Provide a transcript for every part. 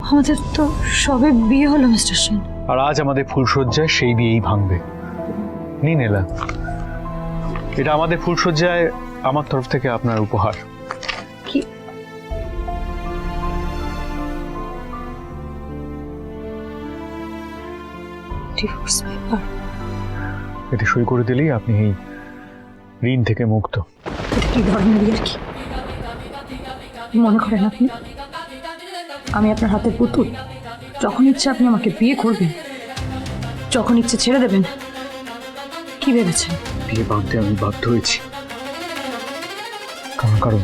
আমাদের তো সবে বিয়ে হলো মিস্টার সেন। আর আজ আমাদের ফুলসজ্জায় সেই বিয়েই ভাঙবে। নিন এলা, এটা আমাদের ফুলসজ্জায় আমার তরফ থেকে আপনার উপহার। কি? Divorce paper? এতে সই করে দিলেই আপনি এই ঋণ থেকে মুক্ত। এটা কি ধরনের আর কি মনে করেন আপনি আমি আপনার হাতে পুতুল? যখন ইচ্ছে আপনি আমাকে বিয়ে করবেন, যখন ইচ্ছে ছেড়ে দেবেন। কি ভেবেছেন? বিয়ে ভাঙতে আমি বাধ্য হয়েছি, কারণ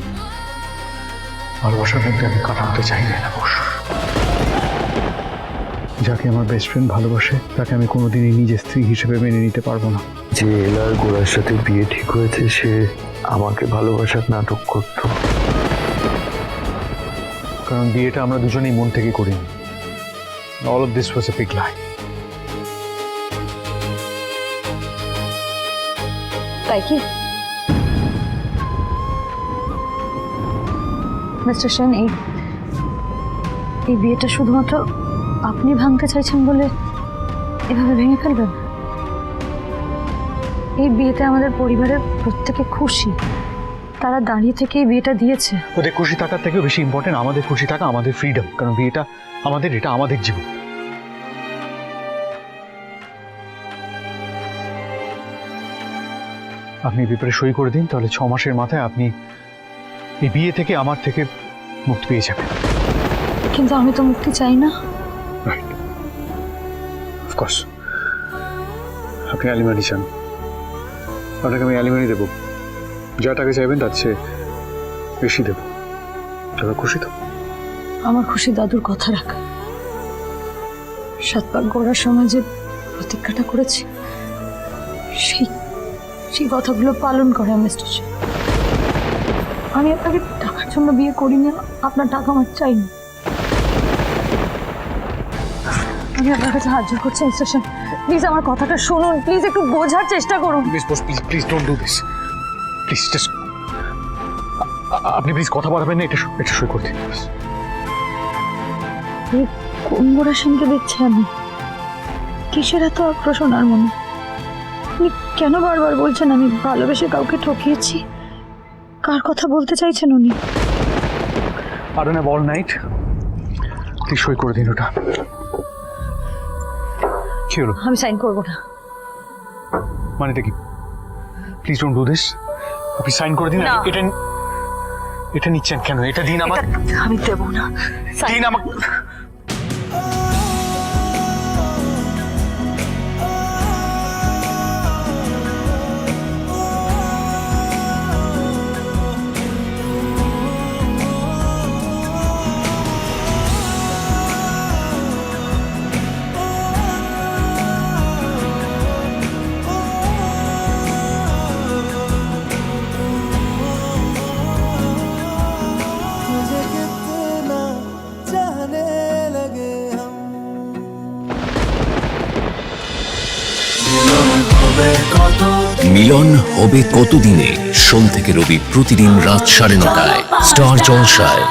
ভালোবাসার মধ্যে আমি কাটাতে চাই না অবশ্য। যাকে আমার বেস্ট ফ্রেন্ড ভালোবাসে তাকে আমি কোনোদিনই নিজের স্ত্রী হিসেবে মেনে নিতে পারবো না। যে এলার গোড়ার সাথে বিয়ে ঠিক হয়েছে সে আমাকে ভালোবাসার নাটক করত। কারণ বিয়েটা আমরা দুজনেই মন থেকে করিনি। All of this was a big lie. তাই কি মিস্টার সেন, এই বিয়েটা শুধুমাত্র আপনি ভাঙতে চাইছেন বলে এভাবে ভেঙে ফেলবেন? এই বিয়েতে আমাদের পরিবারের প্রত্যেকে খুশি, তারা দাঁড়িয়ে থেকে এই বিয়েটা দিয়েছে। ওদের খুশি থাকার থেকেও বেশি ইম্পর্টেন্ট আমাদের খুশি থাকা, আমাদের ফ্রিডম। কারণ বিয়েটা আমাদের, এটা আমাদের জীবন। আপনি পেপারে সই করে দিন, তাহলে 6 মাসের মাথায় আপনি এই বিয়ে থেকে, আমার থেকে মুক্তি পেয়ে যাবেন। কিন্তু আমি তো মুক্তি চাই না। Right, of course. আপনি অ্যালিমানি চান, আপনাকে আমি অ্যালিমানি দেবো। যা টাকা চাইবেন তার চেয়ে বেশি দেবো। দাদা খুশি তো? আমার খুশি দাদুর কথা রাখ। 7 পাক গড়ার সময় যে প্রতিজ্ঞাটা করেছি, সেই কথাগুলো পালন করে মিস্টার সেন। আমি আপনাকে টাকার জন্য বিয়ে করিনি, আপনার টাকা আমার চাইনি। আমি আপনার কাছে হাত জোড় করছি মিস্টার সেন, প্লিজ আমার কথাটা শুনুন, প্লিজ একটু বোঝার চেষ্টা করুন। Please don't do this, please just আপনি প্লিজ কথা বলবেন না, এটা সই করতে। কোন গোড়া সেনকে দেখছি আমি? কিসের এত আক্রোশ ওনার মনে? আপনি কেন বারবার বলছেন আমি ভালোবেসে কাউকে ঠকিয়েছি? কার কথা বলতে চাইছেন উনি? আর না বল নাইট, প্লিজ সই করে দিন ওটা। কি হলো? আমি সাইন করবো না। মানেটা কি? Please don't do this. আপনি সাইন করে দিন। এটা নিচ্ছেন কেন? এটা দিন আমার। আমি দেবো না। দিন আমাকে। মিলন হবে কতদিনে? সোম থেকে রবি প্রতিদিন রাত 9:30টায় স্টার জলসায়।